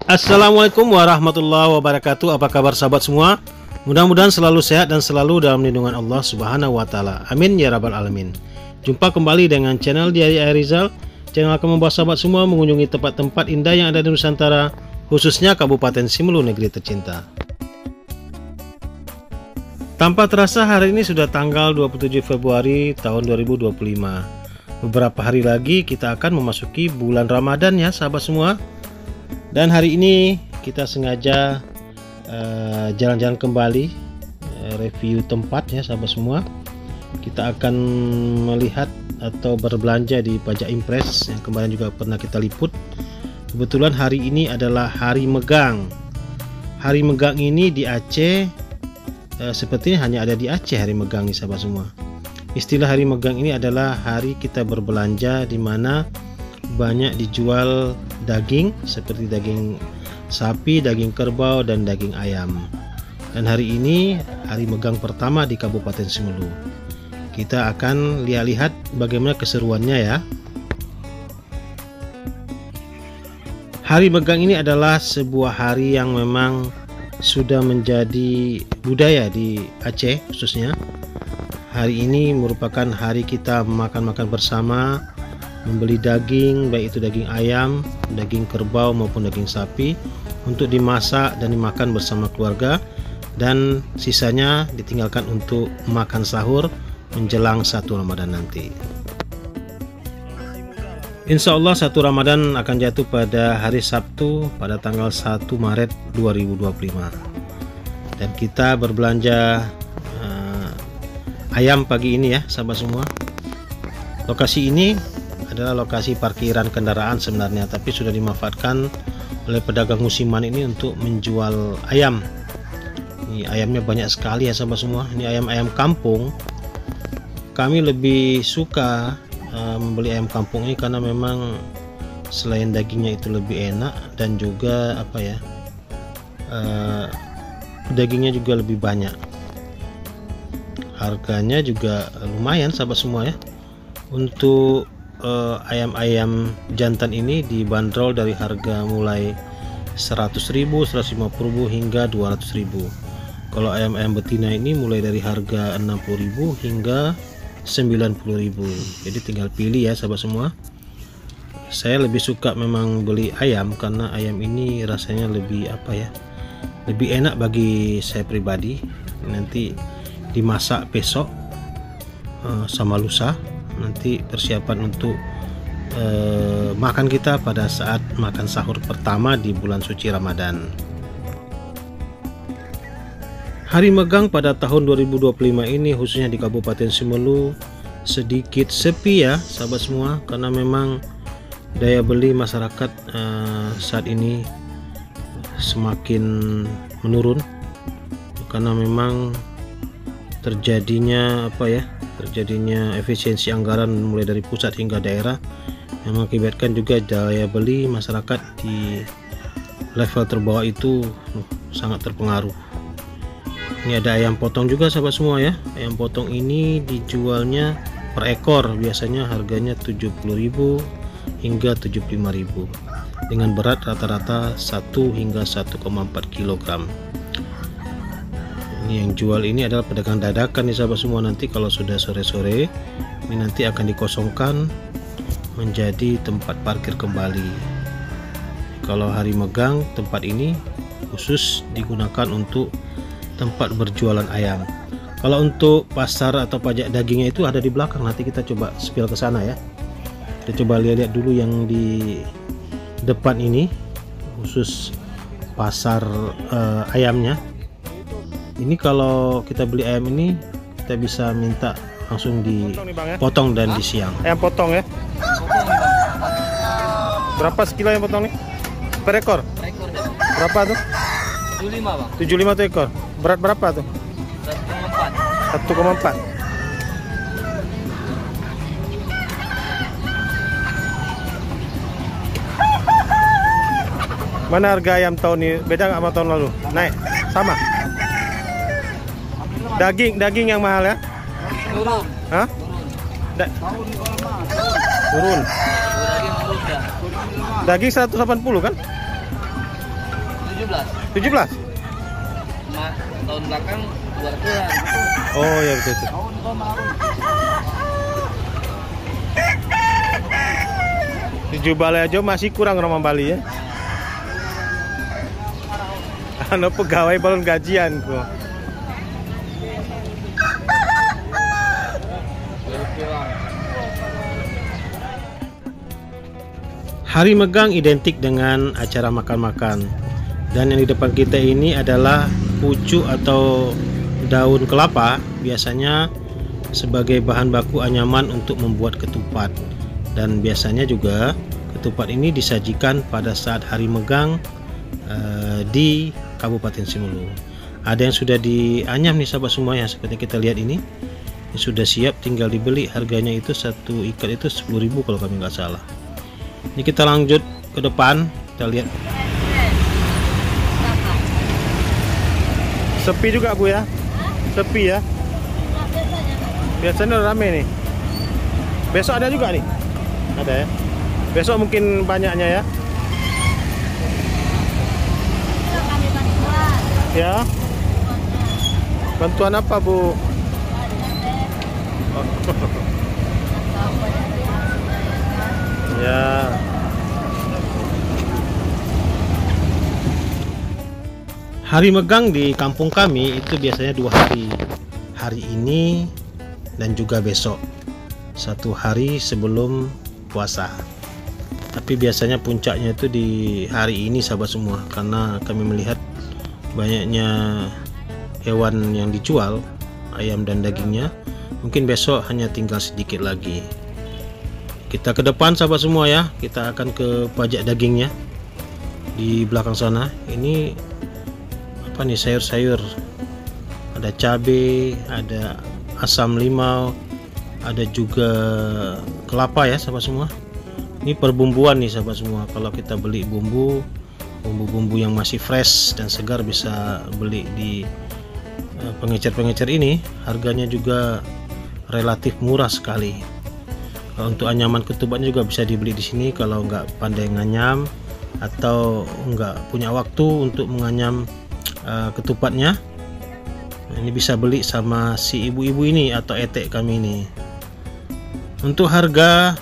Assalamualaikum warahmatullahi wabarakatuh. Apa kabar sahabat semua? Mudah-mudahan selalu sehat dan selalu dalam lindungan Allah Subhanahu wa taala. Amin ya rabbal alamin. Jumpa kembali dengan channel Diary Airizal. Channel akan membawa sahabat semua mengunjungi tempat-tempat indah yang ada di Nusantara, khususnya Kabupaten Simelu, negeri tercinta. Tanpa terasa hari ini sudah tanggal 27 Februari tahun 2025. Beberapa hari lagi kita akan memasuki bulan Ramadan ya sahabat semua. Dan hari ini kita sengaja jalan-jalan kembali, review tempat ya sahabat semua. Kita akan melihat atau berbelanja di Pajak Impres yang kemarin juga pernah kita liput. Kebetulan hari ini adalah hari Megang. Hari Megang ini di Aceh, sepertinya hanya ada di Aceh hari Megang nih sahabat semua. Istilah hari Megang ini adalah hari kita berbelanja, di mana banyak dijual daging seperti daging sapi, daging kerbau, dan daging ayam. Dan hari ini hari Megang pertama di Kabupaten Simelu. Kita akan lihat bagaimana keseruannya ya. Hari Megang ini adalah sebuah hari yang memang sudah menjadi budaya di Aceh khususnya. Hari ini merupakan hari kita makan-makan bersama, membeli daging, baik itu daging ayam, daging kerbau maupun daging sapi, untuk dimasak dan dimakan bersama keluarga, dan sisanya ditinggalkan untuk makan sahur menjelang 1 Ramadan nanti. Insya Allah 1 Ramadan akan jatuh pada hari Sabtu pada tanggal 1 Maret 2025. Dan kita berbelanja ayam pagi ini ya sahabat semua. Lokasi ini adalah lokasi parkiran kendaraan sebenarnya, tapi sudah dimanfaatkan oleh pedagang musiman ini untuk menjual ayam. Ini ayamnya banyak sekali ya sahabat semua. Ini ayam-ayam kampung. Kami lebih suka membeli ayam kampung ini karena memang selain dagingnya itu lebih enak, dan juga apa ya, dagingnya juga lebih banyak. Harganya juga lumayan sahabat semua ya. Untuk ayam-ayam jantan ini dibanderol dari harga mulai 100.000, 150.000 hingga 200.000. Kalau ayam-ayam betina ini mulai dari harga 60.000 hingga 90.000. Jadi tinggal pilih ya sahabat semua. Saya lebih suka memang beli ayam karena ayam ini rasanya lebih apa ya, lebih enak bagi saya pribadi. Nanti dimasak besok sama lusa, nanti persiapan untuk makan kita pada saat makan sahur pertama di bulan suci Ramadan. Hari Megang pada tahun 2025 ini khususnya di Kabupaten Simelu sedikit sepi ya sahabat semua, karena memang daya beli masyarakat saat ini semakin menurun, karena memang terjadinya efisiensi anggaran mulai dari pusat hingga daerah, yang mengakibatkan juga daya beli masyarakat di level terbawah itu sangat terpengaruh. Ini ada ayam potong juga sahabat semua ya. Ayam potong ini dijualnya per ekor, biasanya harganya 70.000 hingga 75.000, dengan berat rata-rata 1 hingga 1,4 kg. Ini yang jual ini adalah pedagang dadakan nih sahabat semua. Nanti kalau sudah sore-sore ini nanti akan dikosongkan menjadi tempat parkir kembali. Kalau hari Megang tempat ini khusus digunakan untuk tempat berjualan ayam. Kalau untuk pasar atau pajak dagingnya itu ada di belakang, nanti kita coba spill ke sana ya. Kita coba lihat dulu yang di depan ini, khusus pasar ayamnya. Ini kalau kita beli ayam ini kita bisa minta langsung dipotong dan disiang. Ayam potong ya? Berapa sekilo ayam potong nih? Per ekor? Per ekor. Berapa tuh? 75 bang. 75 tuh ekor. Berat berapa tuh? 1,4. 1,4. Mana harga ayam tahun ini? Beda nggak sama tahun lalu? Naik? Sama? Daging yang mahal ya? Turun. Hah? Turun. Daging Daging 180 kan? 17? Cuma tahun belakang 200-an. Oh ya betul. Tujuh balai aja masih kurang Roman Bali ya. Anu pegawai balon gajian kok. Hari Megang identik dengan acara makan-makan. Dan yang di depan kita ini adalah pucuk atau daun kelapa, biasanya sebagai bahan baku anyaman untuk membuat ketupat. Dan biasanya juga ketupat ini disajikan pada saat Hari Megang di Kabupaten Simelu. Ada yang sudah dianyam nih sahabat semua ya, seperti kita lihat ini. Ini sudah siap, tinggal dibeli. Harganya itu satu ikat itu 10.000 kalau kami nggak salah. Ini kita lanjut ke depan, kita lihat. Sepi juga Bu ya? Sepi ya? Biasanya rame nih. Besok ada juga nih? Ada ya? Besok mungkin banyaknya ya? Ya? Bantuan apa Bu? Ya. Hari Megang di kampung kami itu biasanya 2 hari. Hari ini dan juga besok. 1 hari sebelum puasa. Tapi biasanya puncaknya itu di hari ini sahabat semua, karena kami melihat banyaknya hewan yang dijual, ayam dan dagingnya. Mungkin besok hanya tinggal sedikit lagi. Kita ke depan sahabat semua ya, kita akan ke pajak dagingnya di belakang sana. Ini apa nih, sayur-sayur, ada cabai, ada asam limau, ada juga kelapa ya sahabat semua. Ini perbumbuan nih sahabat semua. Kalau kita beli bumbu-bumbu yang masih fresh dan segar bisa beli di pengecer-pengecer ini. Harganya juga relatif murah sekali. Untuk anyaman ketupatnya juga bisa dibeli di sini kalau nggak pandai nganyam atau nggak punya waktu untuk menganyam ketupatnya. Ini bisa beli sama si ibu-ibu ini atau etek kami ini. Untuk harga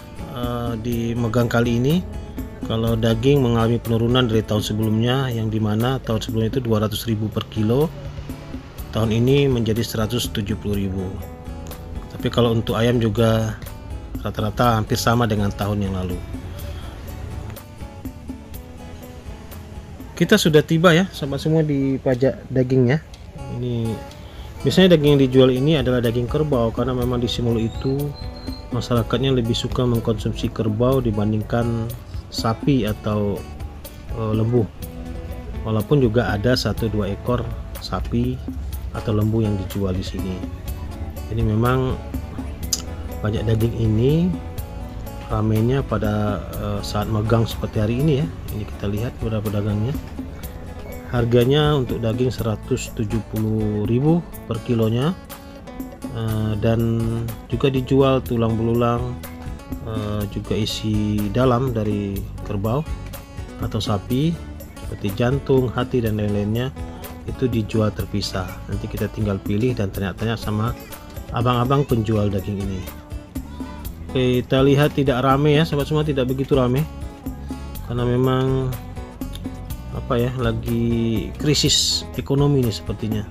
di Megang kali ini, kalau daging mengalami penurunan dari tahun sebelumnya, yang dimana tahun sebelumnya itu 200.000 per kilo, tahun ini menjadi 170.000. Tapi kalau untuk ayam juga rata-rata hampir sama dengan tahun yang lalu. Kita sudah tiba ya sahabat semua di pajak dagingnya. Ini biasanya daging yang dijual ini adalah daging kerbau, karena memang di Simelu itu masyarakatnya lebih suka mengkonsumsi kerbau dibandingkan sapi atau lembu. Walaupun juga ada 1-2 ekor sapi atau lembu yang dijual di sini. Jadi memang pajak daging ini ramainya pada saat Megang seperti hari ini ya. Ini kita lihat beberapa dagangnya. Harganya untuk daging 170.000 per kilonya, dan juga dijual tulang belulang, juga isi dalam dari kerbau atau sapi seperti jantung, hati dan lain-lainnya, itu dijual terpisah. Nanti kita tinggal pilih dan tanya-tanya sama abang-abang penjual daging ini. Kita lihat tidak rame ya sahabat semua, tidak begitu rame karena memang apa ya, lagi krisis ekonomi nih sepertinya.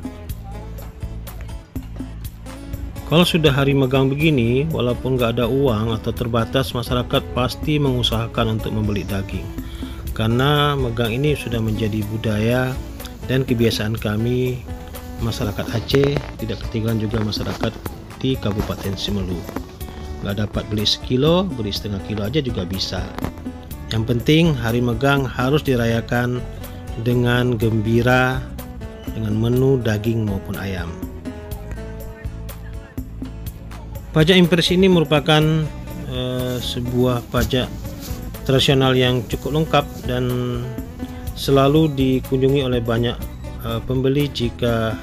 Kalau sudah hari Megang begini, walaupun nggak ada uang atau terbatas, masyarakat pasti mengusahakan untuk membeli daging, karena Megang ini sudah menjadi budaya dan kebiasaan kami masyarakat Aceh, tidak ketinggalan juga masyarakat di Kabupaten Simelu. Nggak dapat beli sekilo, beli setengah kilo aja juga bisa. Yang penting hari Megang harus dirayakan dengan gembira, dengan menu daging maupun ayam. Pajak impresi ini merupakan sebuah pajak tradisional yang cukup lengkap dan selalu dikunjungi oleh banyak pembeli jika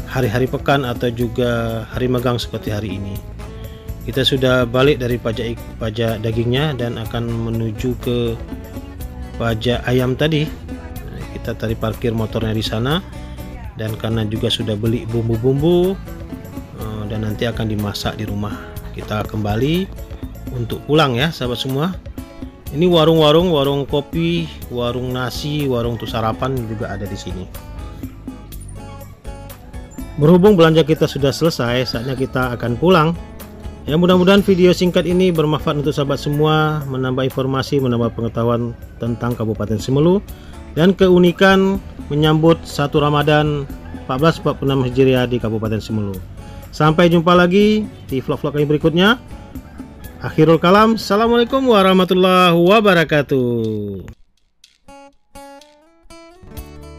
hari-hari pekan atau juga hari Megang seperti hari ini. Kita sudah balik dari pajak dagingnya dan akan menuju ke pajak ayam tadi. kita tadi parkir motornya di sana, dan karena juga sudah beli bumbu-bumbu dan nanti akan dimasak di rumah. Kita kembali untuk pulang ya sahabat semua. Ini warung-warung, warung kopi, warung nasi, warung untuk sarapan juga ada di sini. Berhubung belanja kita sudah selesai, saatnya kita akan pulang. Ya, mudah-mudahan video singkat ini bermanfaat untuk sahabat semua, menambah informasi, menambah pengetahuan tentang Kabupaten Simelu dan keunikan menyambut 1 Ramadan 1446 Hijriah di Kabupaten Simelu. Sampai jumpa lagi di vlog-vlog kami berikutnya. Akhirul kalam, assalamualaikum warahmatullahi wabarakatuh.